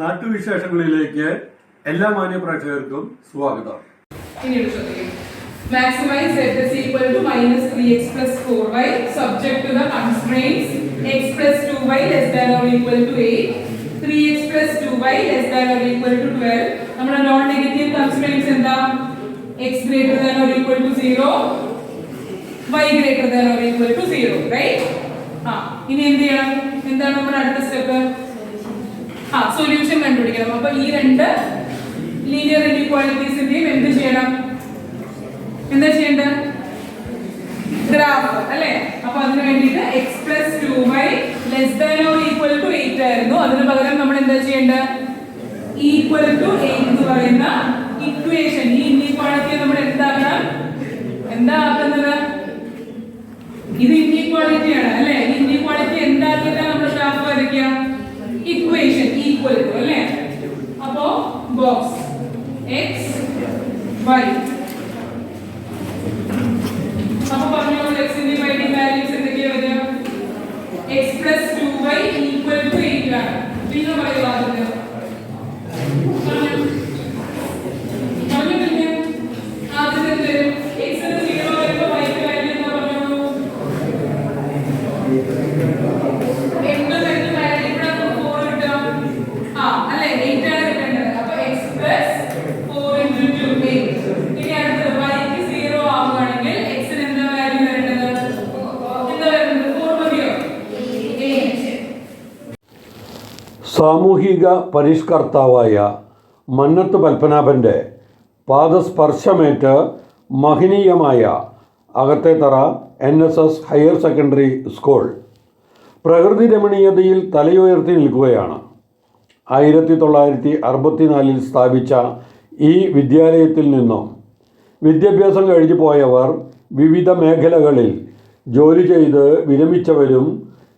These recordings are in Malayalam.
നാട്ടുവിശേഷങ്ങളിലേക്ക് എല്ലാ മാന്യ പ്രേക്ഷകർക്കും സ്വാഗതം. Maximize z is equal to minus 3x plus 4y subject to the constraints x plus 2y less than or equal to 8, 3x plus 2y less than or equal to 12. നമ്മുടെ നോൺ നെഗറ്റീവ് കൺസ്ട്രെയിൻസ് എന്താ? x greater than or equal to 0, y greater than or equal to 0, right? ഇനി എന്ത് ചെയ്യണം? എന്താണ് നമ്മുടെ അടുത്ത സ്റ്റെപ്പ്? സൊല്യൂഷൻ കണ്ടുപിടിക്കണം. അപ്പോൾ ഈ രണ്ട് ലീനിയർ ഇൻഇക്വാളിറ്റീസിന്റെയും എന്ത് ചെയ്യണം? എന്താ ചെയ്യേണ്ടത്? ഗ്രാഫ് അല്ലേ? അപ്പൊ അതിന് വേണ്ടിയിട്ട് x plus 2y less than or equal to 8 ആയിരുന്നു. അതിന് പകരം നമ്മൾ എന്താ ചെയ്യേണ്ടത്? equal to 8 എന്ന് പറയുന്ന ഇക്വേഷൻ, ഈ ഇൻഇക്വാളിറ്റി നമ്മൾ എന്താക്കണം? എന്താ ആക്കുന്നത്? ഇത് ഇൻഇക്വാളിറ്റി ആണ് അല്ലേ? ഇൻഇക്വാളിറ്റി എന്താക്കിയിട്ടാണ് നമ്മൾ ഗ്രാഫ് വരയ്ക്കുക? ഇക്വേഷൻ ഈക്വൽ ടു അല്ലേ? അപ്പോ ബോക്സ് x y. അപ്പൊ പറഞ്ഞോളൂ, x ന്റെ ഡിവൈഡിംഗ് വാല്യൂസ് എന്തൊക്കെയാ വരിക? x plus 2y equal to 8 ആണ്. പിന്നെ പറയുക ആദ്യം x ന് 0 വരുമ്പോൾ y ക്ക് വാല്യൂ എന്താ പറഞ്ഞോളൂ? 8 വരുന്ന വാല്യൂ ഇവിടെ 4 കിട്ടും. അല്ലേ? 8 ആണ് കിട്ടേണ്ടത്. അപ്പൊ x plus 4 into 2 8. ഇനി അടുത്തത് y ക്ക് 0 ആവുകയാണെങ്കിൽ x ന് എന്താ വാല്യൂ വരേണ്ടത്? എന്താ വരുന്നത്? 4 മതിയോ? 8. സാമൂഹിക പരിഷ്കർത്താവായ മന്നത്ത് പത്മനാഭന്റെ പാദസ്പർശമേറ്റ് മഹനീയമായ Akathethara NSS higher secondary school പ്രകൃതി രമണീയതയിൽ തലയുയർത്തി നിൽക്കുകയാണ്. 1964 സ്ഥാപിച്ച ഈ വിദ്യാലയത്തിൽ നിന്നും വിദ്യാഭ്യാസം കഴിഞ്ഞു പോയവർ വിവിധ മേഖലകളിൽ ജോലി ചെയ്ത് വിരമിച്ചവരും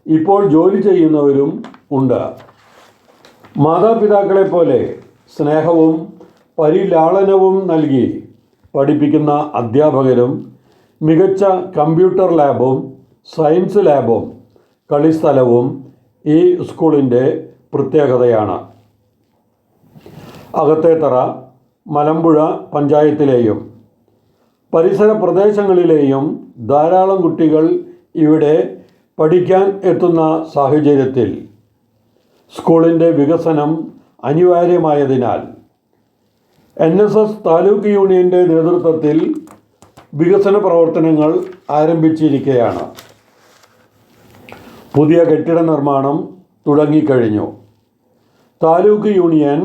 ഇപ്പോൾ ജോലി ചെയ്യുന്നവരും ഉണ്ട്. മാതാപിതാക്കളെ പോലെ സ്നേഹവും പരിലാളനവും നൽകി പഠിപ്പിക്കുന്ന അധ്യാപകരും മികച്ച കമ്പ്യൂട്ടർ ലാബും സയൻസ് ലാബും കളിസ്ഥലവും ഈ സ്കൂളിൻ്റെ പ്രത്യേകതയാണ്. അകത്തേത്തറ മലമ്പുഴ പഞ്ചായത്തിലെയും പരിസര പ്രദേശങ്ങളിലെയും ധാരാളം കുട്ടികൾ ഇവിടെ പഠിക്കാൻ എത്തുന്ന സാഹചര്യത്തിൽ സ്കൂളിൻ്റെ വികസനം അനിവാര്യമായതിനാൽ NSS താലൂക്ക് യൂണിയൻ്റെ നേതൃത്വത്തിൽ വികസന പ്രവർത്തനങ്ങൾ ആരംഭിച്ചിരിക്കുകയാണ്. പുതിയ കെട്ടിട നിർമ്മാണം തുടങ്ങിക്കഴിഞ്ഞു. താലൂക്ക് യൂണിയൻ,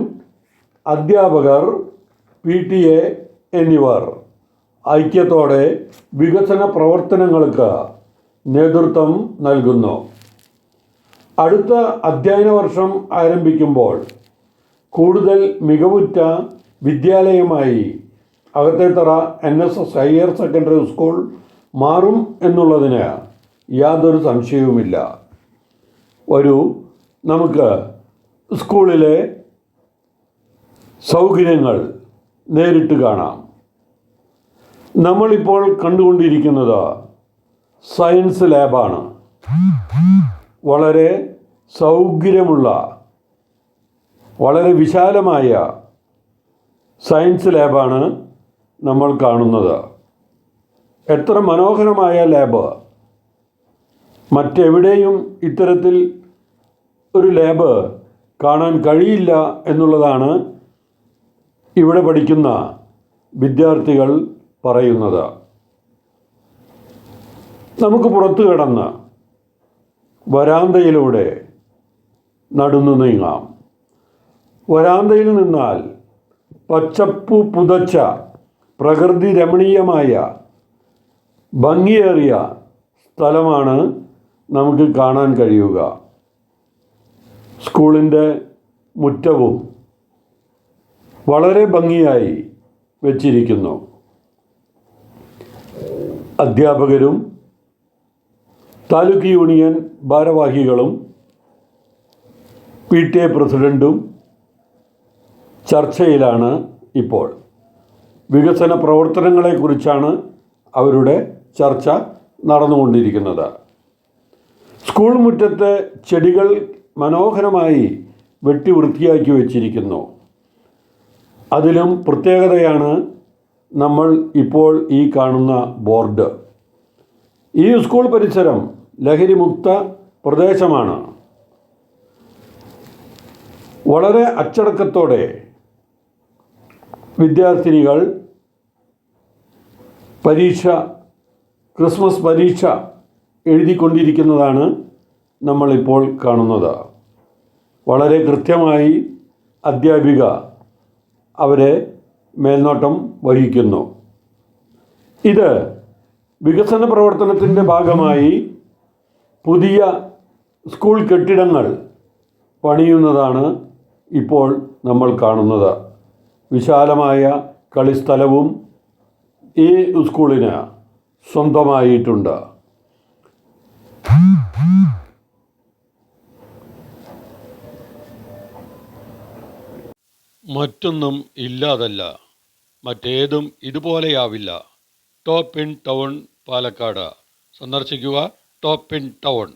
അധ്യാപകർ, PTA എന്നിവർ ഐക്യത്തോടെ വികസന പ്രവർത്തനങ്ങൾക്ക് നേതൃത്വം നൽകുന്നു. അടുത്ത അധ്യയന വർഷം ആരംഭിക്കുമ്പോൾ കൂടുതൽ മികവുറ്റ വിദ്യാലയമായി Akathethara NSS higher secondary school മാറും എന്നുള്ളതിന് യാതൊരു സംശയവുമില്ല. നമുക്ക് സ്കൂളിലെ സൗകര്യങ്ങൾ നേരിട്ട് കാണാം. നമ്മളിപ്പോൾ കണ്ടുകൊണ്ടിരിക്കുന്നത് സയൻസ് ലാബാണ്. വളരെ സൗകര്യമുള്ള, വളരെ വിശാലമായ സയൻസ് ലാബാണ് നമ്മൾ കാണുന്നത്. എത്ര മനോഹരമായ ലാബ്! മറ്റെവിടെയും ഇത്തരത്തിൽ ഒരു ലാബ് കാണാൻ കഴിയില്ല എന്നുള്ളതാണ് ഇവിടെ പഠിക്കുന്ന വിദ്യാർത്ഥികൾ പറയുന്നത്. നമുക്ക് പുറത്തു കിടന്ന് വരാന്തയിലൂടെ നടന്നു നീങ്ങാം. വരാന്തയിൽ നിന്നാൽ പച്ചപ്പു പുതച്ച പ്രകൃതി രമണീയമായ ഭംഗിയേറിയ സ്ഥലമാണ് നമുക്ക് കാണാൻ കഴിയുക. സ്കൂളിൻ്റെ മുറ്റവും വളരെ ഭംഗിയായി വച്ചിരിക്കുന്നു. അധ്യാപകരും താലൂക്ക് യൂണിയൻ ഭാരവാഹികളും PTA പ്രസിഡൻറ്റും ചർച്ചയിലാണ്. ഇപ്പോൾ വികസന പ്രവർത്തനങ്ങളെക്കുറിച്ചാണ് അവരുടെ ചർച്ച നടന്നുകൊണ്ടിരിക്കുന്നത്. സ്കൂൾ മുറ്റത്തെ ചെടികൾ മനോഹരമായി വെട്ടി വൃത്തിയാക്കി വച്ചിരിക്കുന്നു. അതിലും പ്രത്യേകതയാണ് നമ്മൾ ഇപ്പോൾ ഈ കാണുന്ന ബോർഡ്. ഈ സ്കൂൾ പരിസരം ലഹരിമുക്ത പ്രദേശമാണ്. വളരെ അച്ചടക്കത്തോടെ വിദ്യാർത്ഥിനികൾ ക്രിസ്മസ് പരീക്ഷ എഴുതിക്കൊണ്ടിരിക്കുന്നതാണ് നമ്മളിപ്പോൾ കാണുന്നത്. വളരെ കൃത്യമായി അധ്യാപിക അവരെ മേൽനോട്ടം വഹിക്കുന്നു. ഇത് വികസന പ്രവർത്തനത്തിൻ്റെ ഭാഗമായി പുതിയ സ്കൂൾ കെട്ടിടങ്ങൾ പണിയുന്നതാണ് ഇപ്പോൾ നമ്മൾ കാണുന്നത്. വിശാലമായ കളിസ്ഥലവും ഈ സ്കൂളിന് സ്വന്തമായിട്ടുണ്ട്. മറ്റൊന്നും ഇല്ലാതല്ല, മറ്റേതും ഇതുപോലെയാവില്ല. Top in town Palakkad. സന്ദർശിക്കുക ടോപ്പ് ഇൻ ടൗൺ.